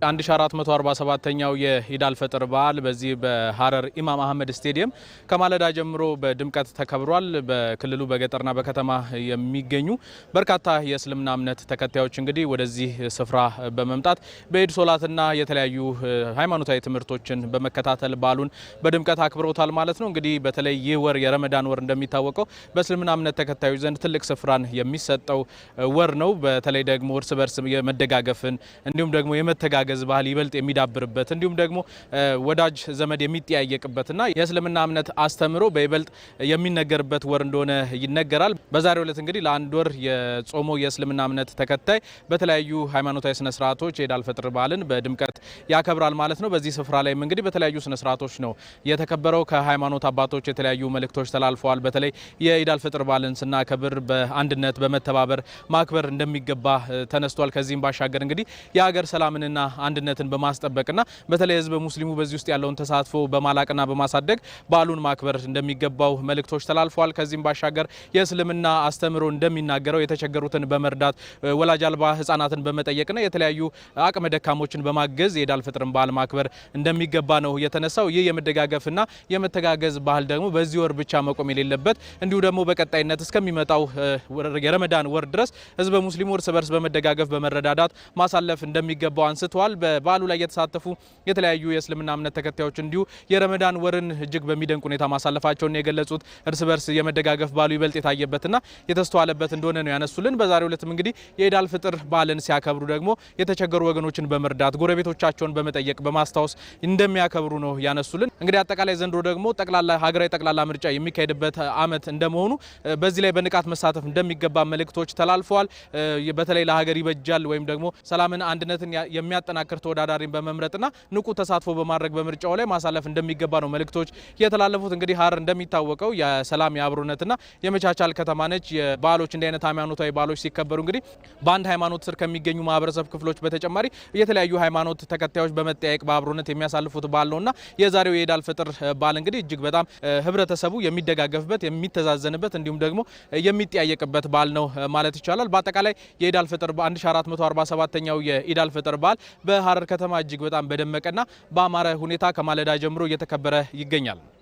1447ኛው የኢድ አልፈጥር በዓል በዚህ በሐረር ኢማም አህመድ ስቴዲየም ከማለዳ ጀምሮ በድምቀት ተከብሯል። በክልሉ በገጠርና በከተማ የሚገኙ በርካታ የእስልምና እምነት ተከታዮች እንግዲህ ወደዚህ ስፍራ በመምጣት በኢድ ሶላትና የተለያዩ ሃይማኖታዊ ትምህርቶችን በመከታተል በዓሉን በድምቀት አክብረውታል ማለት ነው። እንግዲህ በተለይ ይህ ወር የረመዳን ወር እንደሚታወቀው በእስልምና እምነት ተከታዮች ዘንድ ትልቅ ስፍራን የሚሰጠው ወር ነው። በተለይ ደግሞ እርስ በርስ የመደጋገፍን እንዲሁም ደግሞ የመተጋገዝ ባህል ይበልጥ የሚዳብርበት እንዲሁም ደግሞ ወዳጅ ዘመድ የሚጠያየቅበትና የእስልምና እምነት አስተምሮ በይበልጥ የሚነገርበት ወር እንደሆነ ይነገራል። በዛሬው ዕለት እንግዲህ ለአንድ ወር የጾመው የእስልምና እምነት ተከታይ በተለያዩ ሃይማኖታዊ ስነ ስርዓቶች የኢድ አልፈጥር በዓልን በድምቀት ያከብራል ማለት ነው። በዚህ ስፍራ ላይም እንግዲህ በተለያዩ ስነ ስርዓቶች ነው የተከበረው። ከሃይማኖት አባቶች የተለያዩ መልእክቶች ተላልፈዋል። በተለይ የኢድ አልፈጥር በዓልን ስናከብር በአንድነት በመተባበር ማክበር እንደሚገባ ተነስቷል። ከዚህም ባሻገር እንግዲህ የሀገር ሰላምንና አንድነትን በማስጠበቅና በተለይ ህዝበ ሙስሊሙ በዚህ ውስጥ ያለውን ተሳትፎ በማላቅና በማሳደግ በዓሉን ማክበር እንደሚገባው መልእክቶች ተላልፈዋል። ከዚህም ባሻገር የእስልምና አስተምሮ እንደሚናገረው የተቸገሩትን በመርዳት ወላጅ አልባ ህጻናትን በመጠየቅና የተለያዩ አቅመ ደካሞችን በማገዝ የኢድ አልፈጥርን በዓል ማክበር እንደሚገባ ነው የተነሳው። ይህ የመደጋገፍና የመተጋገዝ ባህል ደግሞ በዚህ ወር ብቻ መቆም የሌለበት እንዲሁ ደግሞ በቀጣይነት እስከሚመጣው የረመዳን ወር ድረስ ህዝበ ሙስሊሙ እርስ በርስ በመደጋገፍ በመረዳዳት ማሳለፍ እንደሚገባው አንስተዋል። በበዓሉ ላይ የተሳተፉ የተለያዩ የእስልምና እምነት ተከታዮች እንዲሁ የረመዳን ወርን እጅግ በሚደንቅ ሁኔታ ማሳለፋቸውን የገለጹት እርስ በርስ የመደጋገፍ ባህሉ ይበልጥ የታየበትና የተስተዋለበት እንደሆነ ነው ያነሱልን። በዛሬው ዕለትም እንግዲህ የኢድ አልፈጥር በዓልን ሲያከብሩ ደግሞ የተቸገሩ ወገኖችን በመርዳት ጎረቤቶቻቸውን በመጠየቅ በማስታወስ እንደሚያከብሩ ነው ያነሱልን። እንግዲህ አጠቃላይ ዘንድሮ ደግሞ ሀገራዊ ጠቅላላ ምርጫ የሚካሄድበት ዓመት እንደመሆኑ በዚህ ላይ በንቃት መሳተፍ እንደሚገባ መልእክቶች ተላልፈዋል። በተለይ ለሀገር ይበጃል ወይም ደግሞ ሰላምን አንድነትን የሚያጠናክር ተወዳዳሪን በመምረጥና ንቁ ተሳትፎ በማድረግ በምርጫው ላይ ማሳለፍ እንደሚገባ ነው መልእክቶች የተላለፉት። እንግዲህ ሐረር እንደሚታወቀው የሰላም የአብሮነትና የመቻቻል ከተማ ነች። የበዓሎች እንዲህ አይነት ሃይማኖታዊ በዓሎች ሲከበሩ እንግዲህ በአንድ ሃይማኖት ስር ከሚገኙ ማህበረሰብ ክፍሎች በተጨማሪ የተለያዩ ሃይማኖት ተከታዮች በመጠያየቅ በአብሮነት የሚያሳልፉት በዓል ነውና የዛሬው የኢድ አልፈጥር በዓል እንግዲህ እጅግ በጣም ህብረተሰቡ የሚደጋገፍበት የሚተዛዘንበት እንዲሁም ደግሞ የሚጠያየቅበት በዓል ነው ማለት ይቻላል። በአጠቃላይ የኢድ አልፈጥር በ1447ኛው የኢድ አልፈጥር በዓል በሐረር ከተማ እጅግ በጣም በደመቀና በአማረ ሁኔታ ከማለዳ ጀምሮ እየተከበረ ይገኛል።